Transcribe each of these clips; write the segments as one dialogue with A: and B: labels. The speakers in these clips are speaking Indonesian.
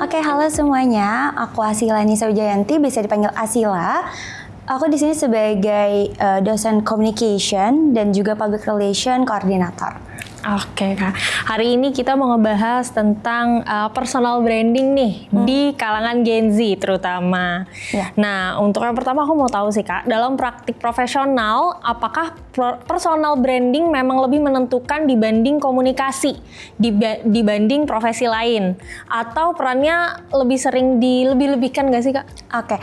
A: Oke, halo semuanya. Aku Asila Nisa Wijayanti, bisa dipanggil Asila. Aku di sini sebagai dosen communication dan juga public relation koordinator.
B: Oke Kak, hari ini kita mau ngebahas tentang personal branding nih di kalangan Gen Z terutama.
A: Ya.
B: Nah, untuk yang pertama aku mau tahu sih Kak, dalam praktik profesional, apakah personal branding memang lebih menentukan dibanding komunikasi, dibanding profesi lain? Atau perannya lebih sering dilebih-lebihkan nggak sih Kak?
A: Oke.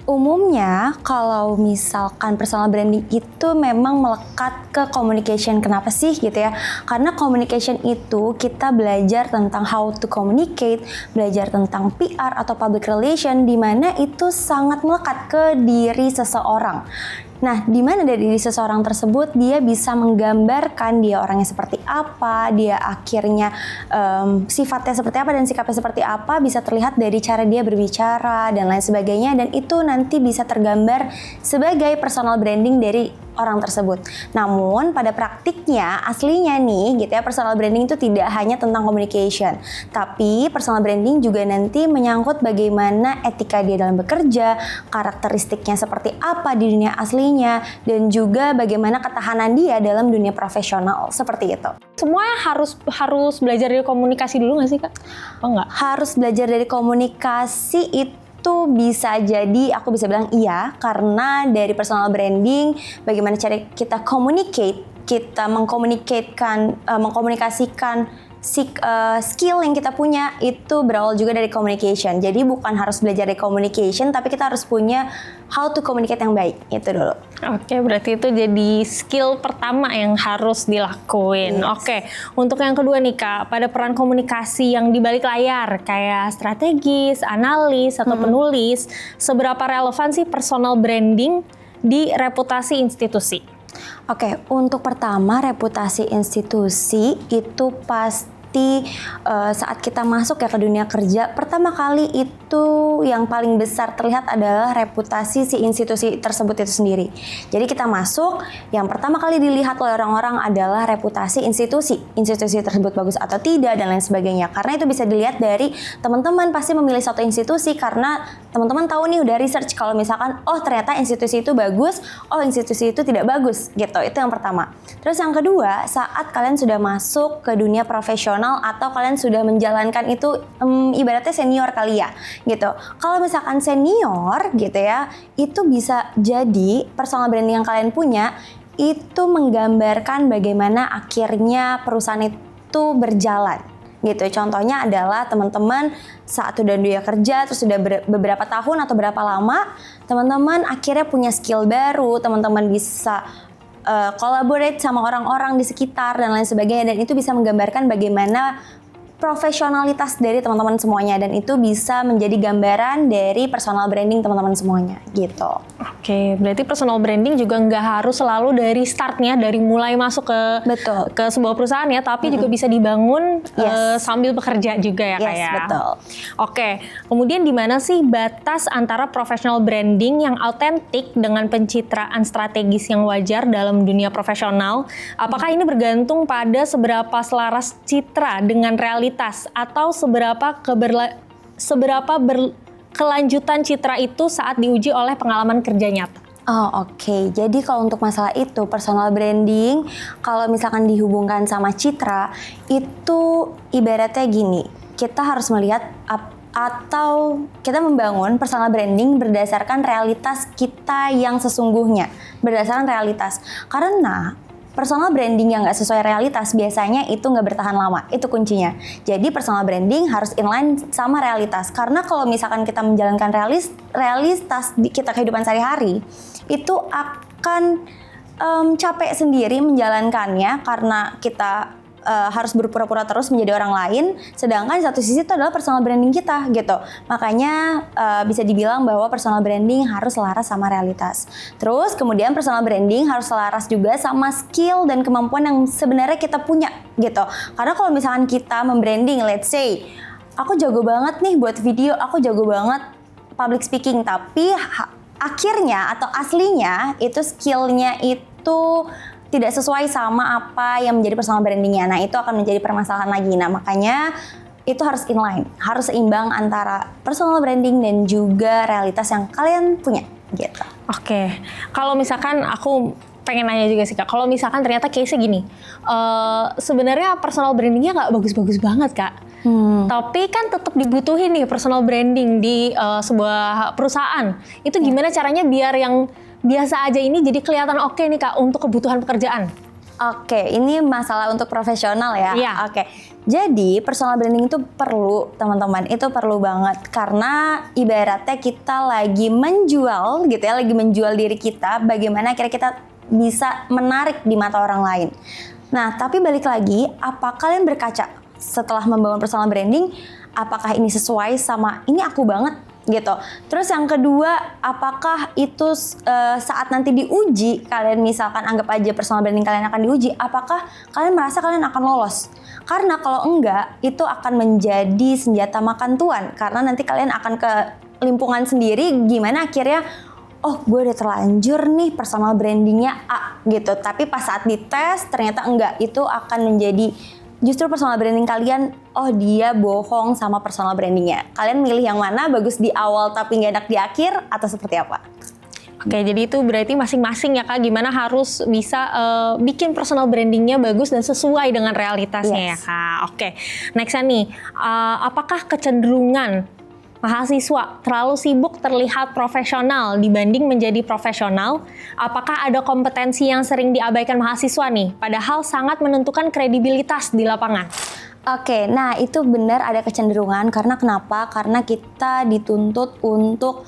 A: Umumnya kalau misalkan personal branding itu memang melekat ke communication. Kenapa sih gitu ya? Karena communication itu kita belajar tentang how to communicate, belajar tentang PR atau public relation, di mana itu sangat melekat ke diri seseorang. Nah, di mana dari diri seseorang tersebut dia bisa menggambarkan dia orangnya seperti apa, dia akhirnya sifatnya seperti apa dan sikapnya seperti apa, bisa terlihat dari cara dia berbicara dan lain sebagainya, dan itu nanti bisa tergambar sebagai personal branding dari orang tersebut. Namun pada praktiknya aslinya nih gitu ya, personal branding itu tidak hanya tentang communication, tapi personal branding juga nanti menyangkut bagaimana etika dia dalam bekerja, karakteristiknya seperti apa di dunia aslinya, dan juga bagaimana ketahanan dia dalam dunia profesional, seperti itu.
B: Semuanya harus belajar dari komunikasi dulu nggak sih Kak? Oh enggak?
A: Harus belajar dari komunikasi itu bisa jadi, aku bisa bilang iya, karena dari personal branding, bagaimana cara kita communicate, kita mengkomunikasikan skill yang kita punya itu berawal juga dari communication. Jadi bukan harus belajar dari communication, tapi kita harus punya how to communicate yang baik, itu dulu.
B: Oke, berarti itu jadi skill pertama yang harus dilakuin.
A: Yes.
B: Oke, untuk yang kedua nih Kak, pada peran komunikasi yang di balik layar, kayak strategis, analis, atau penulis, seberapa relevan sih personal branding di reputasi institusi?
A: Oke, untuk pertama reputasi institusi itu pasti saat kita masuk ya ke dunia kerja, pertama kali itu yang paling besar terlihat adalah reputasi si institusi tersebut itu sendiri. Jadi kita masuk, yang pertama kali dilihat oleh orang-orang adalah reputasi institusi tersebut bagus atau tidak dan lain sebagainya. Karena itu bisa dilihat dari teman-teman pasti memilih suatu institusi karena teman-teman tahu nih udah research kalau misalkan oh ternyata institusi itu bagus, oh institusi itu tidak bagus gitu. Itu yang pertama. Terus yang kedua, saat kalian sudah masuk ke dunia profesional atau kalian sudah menjalankan itu ibaratnya senior kali ya gitu. Kalau misalkan senior gitu ya, itu bisa jadi personal branding yang kalian punya itu menggambarkan bagaimana akhirnya perusahaan itu berjalan gitu. Contohnya adalah teman-teman saat udah dunia kerja terus sudah beberapa tahun atau berapa lama, teman-teman akhirnya punya skill baru, teman-teman bisa collaborate sama orang-orang di sekitar dan lain sebagainya, dan itu bisa menggambarkan bagaimana profesionalitas dari teman-teman semuanya, dan itu bisa menjadi gambaran dari personal branding teman-teman semuanya gitu.
B: Oke, berarti personal branding juga nggak harus selalu dari startnya, dari mulai masuk ke sebuah perusahaan ya, tapi juga bisa dibangun sambil bekerja juga ya Kak ya.
A: Betul.
B: Oke, kemudian di mana sih batas antara professional branding yang autentik dengan pencitraan strategis yang wajar dalam dunia profesional? Apakah ini bergantung pada seberapa selaras citra dengan realitas atau seberapa kelanjutan citra itu saat diuji oleh pengalaman kerja nyata?
A: Oh oke. Jadi kalau untuk masalah itu personal branding, kalau misalkan dihubungkan sama citra, itu ibaratnya gini, kita harus melihat atau kita membangun personal branding berdasarkan realitas kita yang sesungguhnya, berdasarkan realitas. Karena personal branding yang nggak sesuai realitas biasanya itu nggak bertahan lama, itu kuncinya. Jadi personal branding harus inline sama realitas. Karena kalau misalkan kita menjalankan realitas di kita kehidupan sehari-hari, itu akan capek sendiri menjalankannya karena kita harus berpura-pura terus menjadi orang lain, sedangkan di satu sisi itu adalah personal branding kita gitu. Makanya bisa dibilang bahwa personal branding harus selaras sama realitas. Terus kemudian personal branding harus selaras juga sama skill dan kemampuan yang sebenarnya kita punya gitu. Karena kalau misalkan kita membranding, let's say aku jago banget nih buat video, aku jago banget public speaking, tapi akhirnya atau aslinya itu skillnya itu tidak sesuai sama apa yang menjadi personal brandingnya. Nah itu akan menjadi permasalahan lagi. Nah makanya itu harus inline, harus seimbang antara personal branding dan juga realitas yang kalian punya gitu.
B: Oke, kalau misalkan aku pengen nanya juga sih Kak, kalau misalkan ternyata case-nya gini, sebenarnya personal brandingnya nggak bagus-bagus banget Kak, tapi kan tetap dibutuhin nih personal branding di sebuah perusahaan. Itu gimana caranya biar yang biasa aja ini jadi kelihatan oke nih Kak untuk kebutuhan pekerjaan?
A: Oke, ini masalah untuk profesional ya.
B: Iya.
A: Oke, jadi personal branding itu perlu teman-teman, itu perlu banget karena ibaratnya kita lagi menjual gitu ya, lagi menjual diri kita, bagaimana kira kita bisa menarik di mata orang lain. Nah, tapi balik lagi, apa kalian berkaca setelah membangun personal branding, apakah ini sesuai sama ini aku banget gitu. Terus yang kedua, apakah itu saat nanti diuji, kalian misalkan anggap aja personal branding kalian akan diuji, apakah kalian merasa kalian akan lolos? Karena kalau enggak, itu akan menjadi senjata makan tuan. Karena nanti kalian akan ke limpungan sendiri, gimana akhirnya oh gue udah terlanjur nih personal brandingnya A gitu, tapi pas saat dites ternyata enggak, itu akan menjadi justru personal branding kalian, oh dia bohong sama personal brandingnya. Kalian milih yang mana, bagus di awal tapi nggak enak di akhir, atau seperti apa?
B: Oke, jadi itu berarti masing-masing ya Kak, gimana harus bisa bikin personal brandingnya bagus dan sesuai dengan realitasnya ya Kak. Oke, next nih, apakah kecenderungan mahasiswa terlalu sibuk terlihat profesional dibanding menjadi profesional? Apakah ada kompetensi yang sering diabaikan mahasiswa nih, padahal sangat menentukan kredibilitas di lapangan?
A: Oke, nah itu benar ada kecenderungan, karena kenapa? Karena kita dituntut untuk,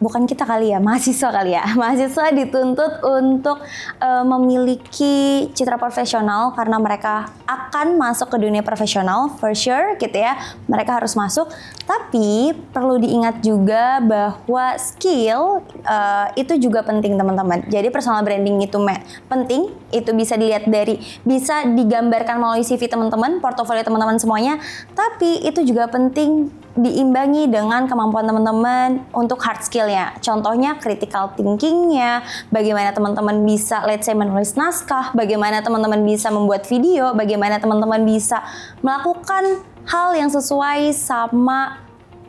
A: bukan kita kali ya, mahasiswa kali ya. Mahasiswa dituntut untuk memiliki citra profesional karena mereka akan masuk ke dunia profesional, for sure gitu ya. Mereka harus masuk, tapi perlu diingat juga bahwa skill itu juga penting teman-teman. Jadi personal branding itu penting, itu bisa dilihat dari, bisa digambarkan melalui CV teman-teman, portofolio teman-teman semuanya, tapi itu juga penting diimbangi dengan kemampuan teman-teman untuk hard skill-nya. Contohnya critical thinking-nya, bagaimana teman-teman bisa let's say menulis naskah, bagaimana teman-teman bisa membuat video, bagaimana teman-teman bisa melakukan hal yang sesuai sama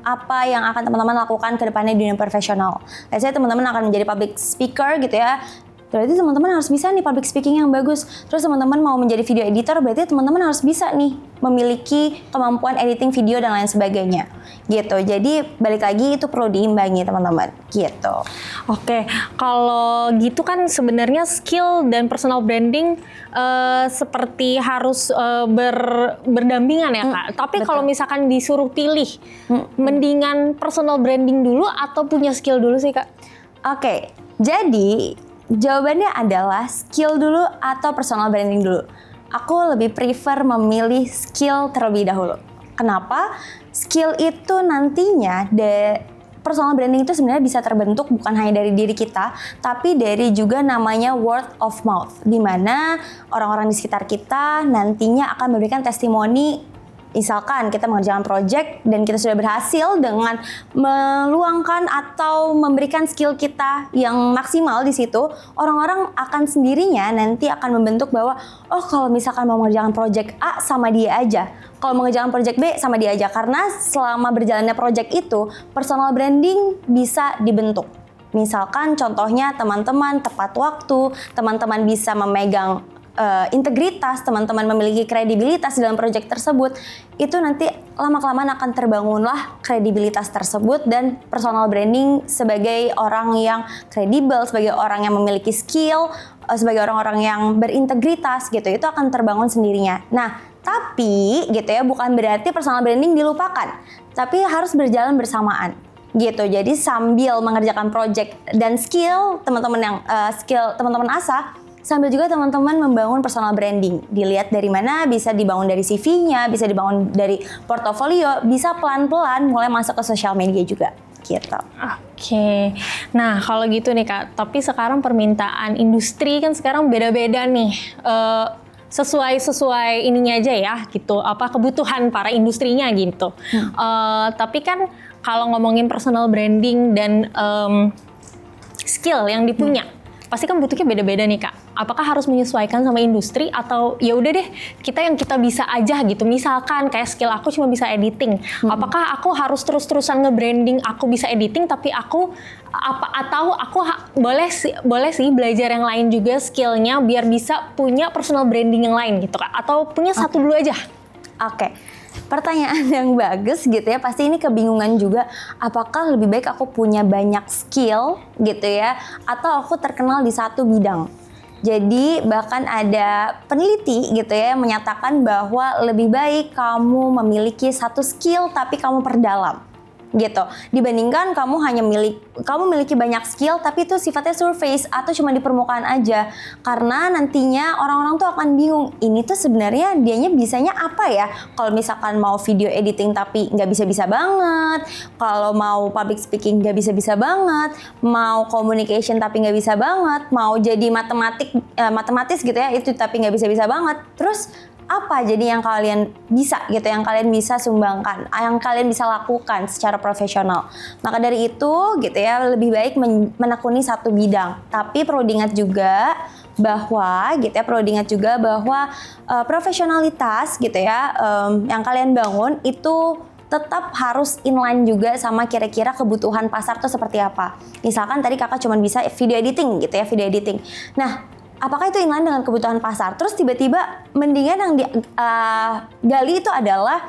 A: apa yang akan teman-teman lakukan ke depannya di dunia profesional. Let's say teman-teman akan menjadi public speaker gitu ya. Berarti teman-teman harus bisa nih public speaking yang bagus. Terus teman-teman mau menjadi video editor, berarti teman-teman harus bisa nih memiliki kemampuan editing video dan lain sebagainya. Gitu. Jadi balik lagi itu perlu diimbangi teman-teman. Gitu.
B: Oke, kalau gitu kan sebenarnya skill dan personal branding seperti harus berdampingan ya Kak. Tapi kalau misalkan disuruh pilih, mendingan personal branding dulu atau punya skill dulu sih Kak?
A: Oke, jadi jawabannya adalah skill dulu atau personal branding dulu. Aku lebih prefer memilih skill terlebih dahulu. Kenapa? Skill itu nantinya, personal branding itu sebenarnya bisa terbentuk bukan hanya dari diri kita, tapi dari juga namanya word of mouth, di mana orang-orang di sekitar kita nantinya akan memberikan testimoni. Misalkan kita mengerjakan project dan kita sudah berhasil dengan meluangkan atau memberikan skill kita yang maksimal di situ, orang-orang akan sendirinya nanti akan membentuk bahwa oh kalau misalkan mau mengerjakan project A sama dia aja, kalau mengerjakan project B sama dia aja, karena selama berjalannya project itu personal branding bisa dibentuk. Misalkan contohnya teman-teman tepat waktu, teman-teman bisa memegang integritas, teman-teman memiliki kredibilitas dalam proyek tersebut, itu nanti lama-kelamaan akan terbangunlah kredibilitas tersebut dan personal branding sebagai orang yang kredibel, sebagai orang yang memiliki skill, sebagai orang-orang yang berintegritas gitu, itu akan terbangun sendirinya. Nah, tapi gitu ya, bukan berarti personal branding dilupakan, tapi harus berjalan bersamaan. Gitu, jadi sambil mengerjakan project dan skill teman-teman yang skill teman-teman asah, sambil juga teman-teman membangun personal branding. Dilihat dari mana, bisa dibangun dari CV-nya, bisa dibangun dari portofolio, bisa pelan-pelan mulai masuk ke sosial media juga. Gitu.
B: Oke. Nah, kalau gitu nih Kak, tapi sekarang permintaan industri kan sekarang beda-beda nih. Sesuai ininya aja ya gitu, apa kebutuhan para industrinya gitu. Tapi kan kalau ngomongin personal branding dan skill yang dipunya, pasti kan butuhnya beda-beda nih Kak. Apakah harus menyesuaikan sama industri atau ya udah deh kita yang kita bisa aja gitu. Misalkan kayak skill aku cuma bisa editing. Apakah aku harus terus-terusan nge-branding aku bisa editing tapi aku boleh sih belajar yang lain juga skillnya biar bisa punya personal branding yang lain gitu Kak. Atau punya satu dulu aja.
A: Oke. Pertanyaan yang bagus gitu ya, pasti ini kebingungan juga, apakah lebih baik aku punya banyak skill gitu ya, atau aku terkenal di satu bidang. Jadi bahkan ada peneliti gitu ya menyatakan bahwa lebih baik kamu memiliki satu skill tapi kamu perdalam gitu, dibandingkan kamu memiliki banyak skill tapi itu sifatnya surface atau cuma di permukaan aja, karena nantinya orang-orang tuh akan bingung ini tuh sebenarnya dianya bisanya apa ya. Kalau misalkan mau video editing tapi nggak bisa-bisa banget, kalau mau public speaking nggak bisa-bisa banget, mau communication tapi nggak bisa banget, mau jadi matematis gitu ya itu tapi nggak bisa-bisa banget, terus apa jadi yang kalian bisa gitu, yang kalian bisa sumbangkan, yang kalian bisa lakukan secara profesional. Maka dari itu gitu ya, lebih baik menekuni satu bidang. Tapi perlu diingat juga bahwa profesionalitas gitu ya yang kalian bangun itu tetap harus inline juga sama kira-kira kebutuhan pasar tuh seperti apa. Misalkan tadi kakak cuma bisa video editing gitu ya, video editing. Nah, apakah itu inline dengan kebutuhan pasar? Terus tiba-tiba mendingan yang digali itu adalah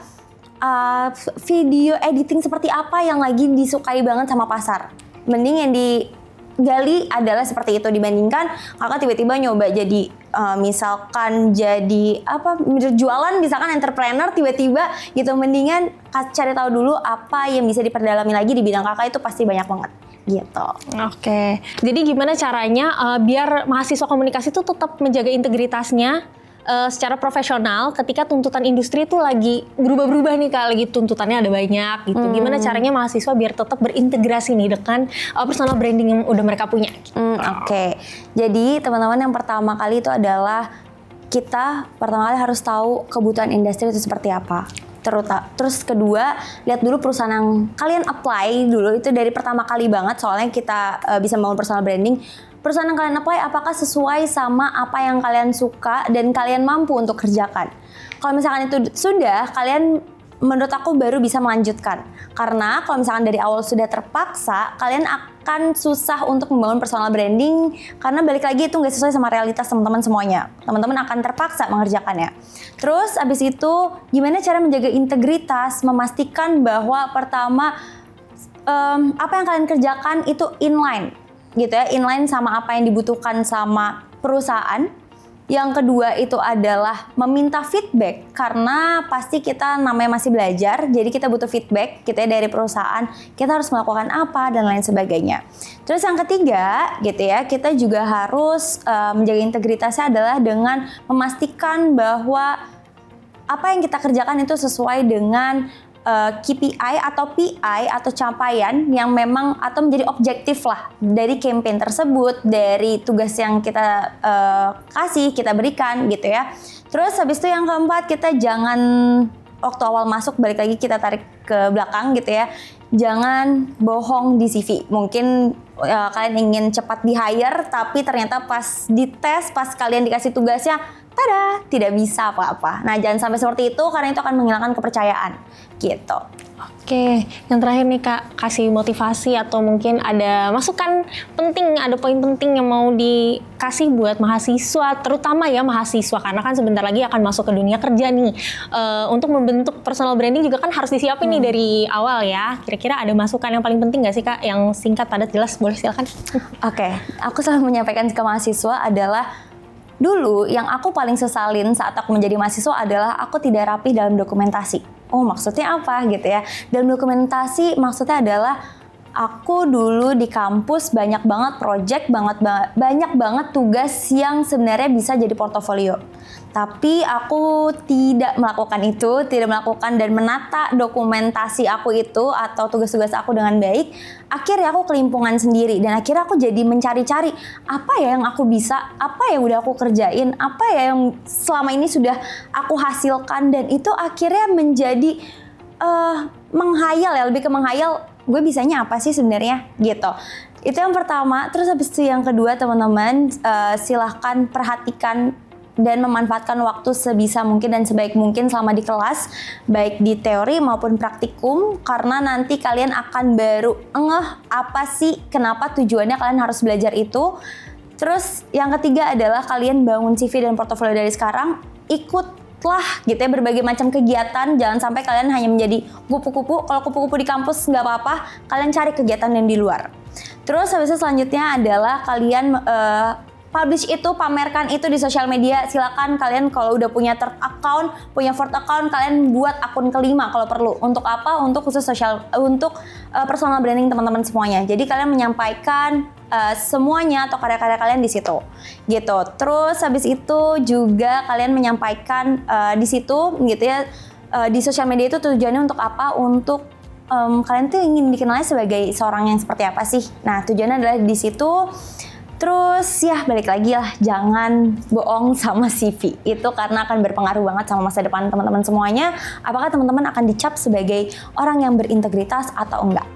A: video editing seperti apa yang lagi disukai banget sama pasar. Mending yang digali adalah seperti itu dibandingkan kakak tiba-tiba nyoba jadi misalkan jadi jualan, misalkan entrepreneur tiba-tiba gitu. Mendingan cari tahu dulu apa yang bisa diperdalami lagi di bidang kakak, itu pasti banyak banget. Gitu.
B: Oke. Jadi gimana caranya biar mahasiswa komunikasi itu tetap menjaga integritasnya secara profesional ketika tuntutan industri itu lagi berubah-berubah nih Kak, lagi tuntutannya ada banyak gitu. Gimana caranya mahasiswa biar tetap berintegrasi nih dengan personal branding yang udah mereka punya?
A: Oke. Jadi teman-teman, yang pertama kali itu adalah kita pertama kali harus tahu kebutuhan industri itu seperti apa. Terus kedua, lihat dulu perusahaan yang kalian apply dulu, itu dari pertama kali banget, soalnya kita bisa membangun personal branding. Perusahaan yang kalian apply apakah sesuai sama apa yang kalian suka dan kalian mampu untuk kerjakan. Kalau misalkan itu sudah, kalian menurut aku baru bisa melanjutkan. Karena kalau misalkan dari awal sudah terpaksa, kalian akan susah untuk membangun personal branding, karena balik lagi itu nggak sesuai sama realitas teman-teman semuanya. Teman-teman akan terpaksa mengerjakannya. Terus abis itu gimana cara menjaga integritas, memastikan bahwa pertama apa yang kalian kerjakan itu inline gitu ya, inline sama apa yang dibutuhkan sama perusahaan. Yang kedua itu adalah meminta feedback, karena pasti kita namanya masih belajar, jadi kita butuh feedback gitu ya dari perusahaan, kita harus melakukan apa dan lain sebagainya. Terus yang ketiga gitu ya, kita juga harus menjaga integritasnya adalah dengan memastikan bahwa apa yang kita kerjakan itu sesuai dengan KPI atau PI atau capaian yang memang atau menjadi objektif lah dari campaign tersebut, dari tugas yang kita kita berikan gitu ya. Terus habis itu yang keempat, kita jangan waktu awal masuk, balik lagi kita tarik ke belakang gitu ya, jangan bohong di CV. Mungkin kalian ingin cepat di hire tapi ternyata pas dites, pas kalian dikasih tugasnya, tada, tidak bisa apa-apa. Nah, jangan sampai seperti itu, karena itu akan menghilangkan kepercayaan gitu.
B: Oke, yang terakhir nih Kak, kasih motivasi atau mungkin ada masukan penting, ada poin penting yang mau dikasih buat mahasiswa, terutama ya mahasiswa, karena kan sebentar lagi akan masuk ke dunia kerja nih. Untuk membentuk personal branding juga kan harus disiapin nih dari awal ya. Kira-kira ada masukan yang paling penting nggak sih Kak, yang singkat, padat, jelas? Boleh silakan.
A: Oke, aku selalu menyampaikan ke mahasiswa adalah, dulu yang aku paling sesalin saat aku menjadi mahasiswa adalah aku tidak rapi dalam dokumentasi. Oh, maksudnya apa gitu ya? Dalam dokumentasi maksudnya adalah aku dulu di kampus banyak banget project, banyak banget tugas yang sebenarnya bisa jadi portofolio. Tapi aku tidak melakukan dan menata dokumentasi aku itu atau tugas-tugas aku dengan baik. Akhirnya aku kelimpungan sendiri dan akhirnya aku jadi mencari-cari apa ya yang aku bisa, apa yang udah aku kerjain, apa ya yang selama ini sudah aku hasilkan, dan itu akhirnya menjadi menghayal ya, lebih ke menghayal, gue bisanya apa sih sebenarnya gitu. Itu yang pertama. Terus habis itu yang kedua teman-teman, silahkan perhatikan dan memanfaatkan waktu sebisa mungkin dan sebaik mungkin selama di kelas, baik di teori maupun praktikum, karena nanti kalian akan baru ngeh apa sih, kenapa tujuannya kalian harus belajar itu. Terus yang ketiga adalah kalian bangun CV dan portofolio dari sekarang, ikutlah gitu ya berbagai macam kegiatan, jangan sampai kalian hanya menjadi kupu-kupu. Kalau kupu-kupu di kampus nggak apa-apa, kalian cari kegiatan yang di luar. Terus habis itu selanjutnya adalah kalian publish itu, pamerkan itu di sosial media. Silakan kalian kalau udah punya third account, punya fourth account, kalian buat akun kelima kalau perlu. Untuk apa? Untuk khusus personal branding teman-teman semuanya. Jadi kalian menyampaikan semuanya atau karya-karya kalian di situ. Gitu. Terus habis itu juga kalian menyampaikan di situ gitu ya, di sosial media itu tujuannya untuk apa? Untuk kalian tuh ingin dikenalnya sebagai seorang yang seperti apa sih? Nah, tujuannya adalah di situ. Terus ya balik lagi lah, jangan bohong sama CV. Itu karena akan berpengaruh banget sama masa depan teman-teman semuanya. Apakah teman-teman akan dicap sebagai orang yang berintegritas atau enggak.